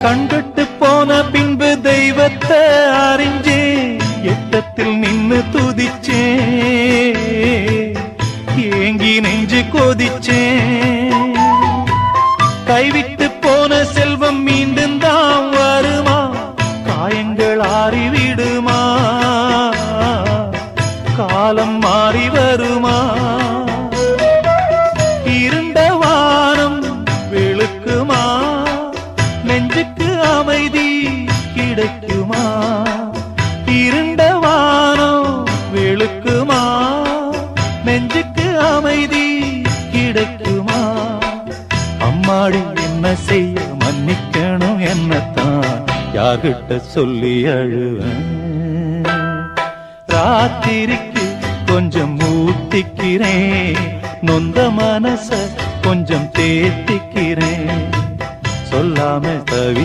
கண்கட்டு போன பின்பு தெய்வத்தை அறிஞ்சே எட்டத்தில் நின்னு துதிச்சே ஏங்கி நெஞ்சு கொதிச்சே கைவிட்டு போன செல்வம் மீண்டும் தான் வருமா காயங்கள் ஆறிவிடுமா காலம் மாறி வருமா இருண்ட வானம் வெளுக்குமா நெஞ்சுக்கு அமைதி கிடைக்குமா இருண்ட வானம் வெளுக்குமா நெஞ்சுக்கு அமைதி கிடைக்குமா அம்மாடி என்ன செய்ய மன்னிக்கணும் என்னத்தான் யார்கிட்ட சொல்லி அழுவேன் ராத்திரிக்கு கொஞ்சம் ஊத்திக்கிறேன் நொந்த மனச கொஞ்சம் தேத்திக்கிறேன் சொல்லாம தவி